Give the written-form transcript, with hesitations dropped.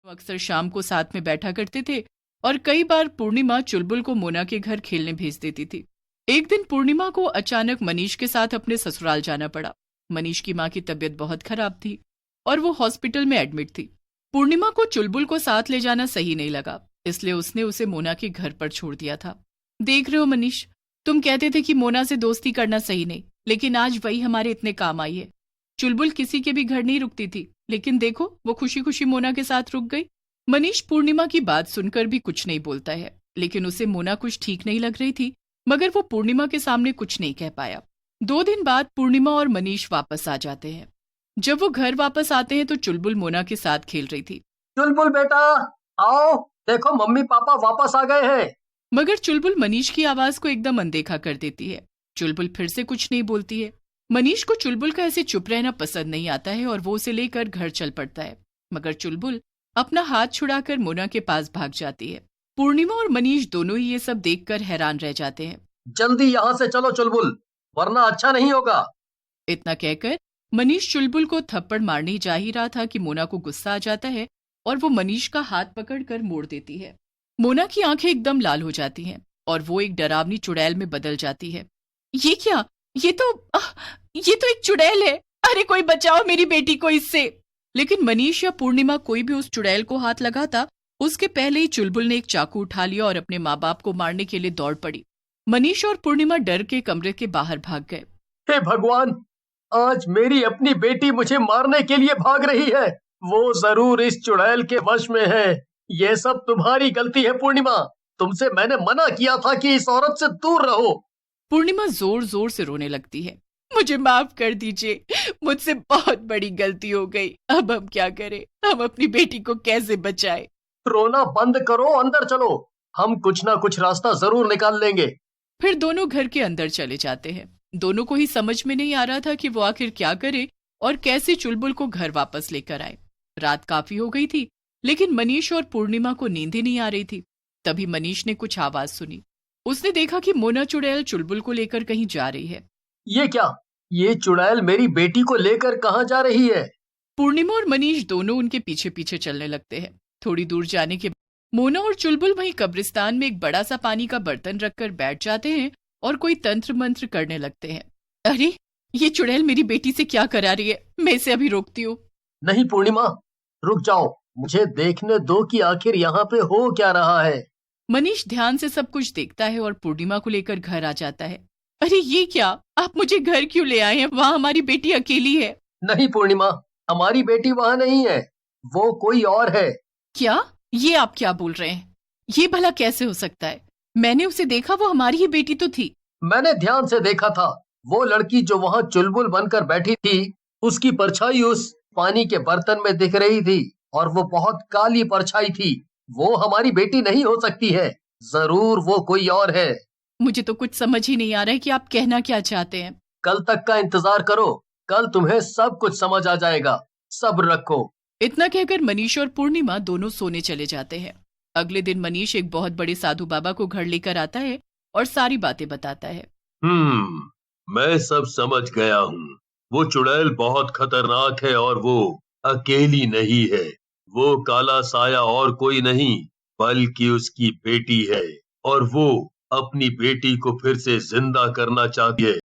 वो अक्सर शाम को साथ में बैठा करते थे और कई बार पूर्णिमा चुलबुल को मोना के घर खेलने भेज देती थी। एक दिन पूर्णिमा को अचानक मनीष के साथ अपने ससुराल जाना पड़ा। मनीष की माँ की तबीयत बहुत खराब थी और वो हॉस्पिटल में एडमिट थी। पूर्णिमा को चुलबुल को साथ ले जाना सही नहीं लगा, इसलिए उसने उसे मोना के घर पर छोड़ दिया था। देख रहे हो मनीष, तुम कहते थे कि मोना से दोस्ती करना सही नहीं, लेकिन आज वही हमारे इतने काम आई है। चुलबुल किसी के भी घर नहीं रुकती थी, लेकिन देखो वो खुशी खुशी मोना के साथ रुक गई। मनीष पूर्णिमा की बात सुनकर भी कुछ नहीं बोलता है, लेकिन उसे मोना कुछ ठीक नहीं लग रही थी, मगर वो पूर्णिमा के सामने कुछ नहीं कह पाया। 2 दिन बाद पूर्णिमा और मनीष वापस आ जाते हैं। जब वो घर वापस आते हैं तो चुलबुल मोना के साथ खेल रही थी। चुलबुल बेटा आओ, देखो मम्मी पापा वापस आ गए हैं। मगर चुलबुल मनीष की आवाज को एकदम अनदेखा कर देती है। चुलबुल फिर से कुछ नहीं बोलती है। मनीष को चुलबुल का ऐसे चुप रहना पसंद नहीं आता है और वो उसे लेकर घर चल पड़ता है, मगर चुलबुल अपना हाथ छुड़ाकर मोना के पास भाग जाती है। पूर्णिमा और मनीष दोनों ही ये सब देखकर हैरान रह जाते हैं। जल्दी यहाँ से चलो चुलबुल, वरना अच्छा नहीं होगा। इतना कहकर मनीष चुलबुल को थप्पड़ मारने जा ही रहा था कि मोना को गुस्सा आ जाता है और वो मनीष का हाथ पकड़कर मोड़ देती है। मोना की आंखें एकदम लाल हो जाती हैं और वो एक डरावनी चुड़ैल में बदल जाती है। ये क्या? ये तो एक चुड़ैल है। अरे कोई बचाओ मेरी बेटी को इससे। लेकिन मनीष या पूर्णिमा कोई भी उस चुड़ैल को हाथ लगाता, उसके पहले ही चुलबुल ने एक चाकू उठा लिया और अपने माँ बाप को मारने के लिए दौड़ पड़ी। मनीष और पूर्णिमा डर के कमरे के बाहर भाग गए। हे भगवान, आज मेरी अपनी बेटी मुझे मारने के लिए भाग रही है। वो जरूर इस चुड़ैल के वश में है। ये सब तुम्हारी गलती है पूर्णिमा, तुमसे मैंने मना किया था कि इस औरत से दूर रहो। पूर्णिमा जोर जोर से रोने लगती है। मुझे माफ कर दीजिए, मुझसे बहुत बड़ी गलती हो गई। अब हम क्या करें? हम अपनी बेटी को कैसे बचाएं? रोना बंद करो, अंदर चलो, हम कुछ ना कुछ रास्ता जरूर निकाल लेंगे। फिर दोनों घर के अंदर चले जाते हैं। दोनों को ही समझ में नहीं आ रहा था कि वो आखिर क्या करे और कैसे चुलबुल को घर वापस लेकर आए। रात काफी हो गई थी, लेकिन मनीष और पूर्णिमा को नींद ही नहीं आ रही थी। तभी मनीष ने कुछ आवाज सुनी। उसने देखा कि मोना चुड़ैल चुलबुल को लेकर कहीं जा रही है। ये क्या? ये चुड़ैल मेरी बेटी को लेकर कहाँ जा रही है? पूर्णिमा और मनीष दोनों उनके पीछे पीछे चलने लगते हैं। थोड़ी दूर जाने के बाद मोना और चुलबुल वहीं कब्रिस्तान में एक बड़ा सा पानी का बर्तन रखकर बैठ जाते हैं और कोई तंत्र मंत्र करने लगते हैं। अरे ये चुड़ैल मेरी बेटी से क्या करा रही है? मैं इसे अभी रोकती हूँ। नहीं पूर्णिमा, रुक जाओ, मुझे देखने दो कि आखिर यहाँ पे हो क्या रहा है। मनीष ध्यान से सब कुछ देखता है और पूर्णिमा को लेकर घर आ जाता है। अरे ये क्या? आप मुझे घर क्यों ले आए हैं? वहाँ हमारी बेटी अकेली है। नहीं पूर्णिमा, हमारी बेटी वहाँ नहीं है, वो कोई और है। क्या? ये आप क्या बोल रहे हैं? ये भला कैसे हो सकता है? मैंने उसे देखा, वो हमारी ही बेटी तो थी। मैंने ध्यान से देखा था, वो लड़की जो वहाँ चुलबुल बनकर बैठी थी, उसकी परछाई उस पानी के बर्तन में दिख रही थी और वो बहुत काली परछाई थी। वो हमारी बेटी नहीं हो सकती है, जरूर वो कोई और है। मुझे तो कुछ समझ ही नहीं आ रहा है कि आप कहना क्या चाहते हैं। कल तक का इंतजार करो, कल तुम्हें सब कुछ समझ आ जाएगा, सब्र रखो। इतना कहकर मनीष और पूर्णिमा दोनों सोने चले जाते हैं। अगले दिन मनीष एक बहुत बड़े साधु बाबा को घर लेकर आता है और सारी बातें बताता है। मैं सब समझ गया हूँ। वो चुड़ैल बहुत खतरनाक है और वो अकेली नहीं है। वो काला साया और कोई नहीं, बल्कि उसकी बेटी है और वो अपनी बेटी को फिर से जिंदा करना चाहती है।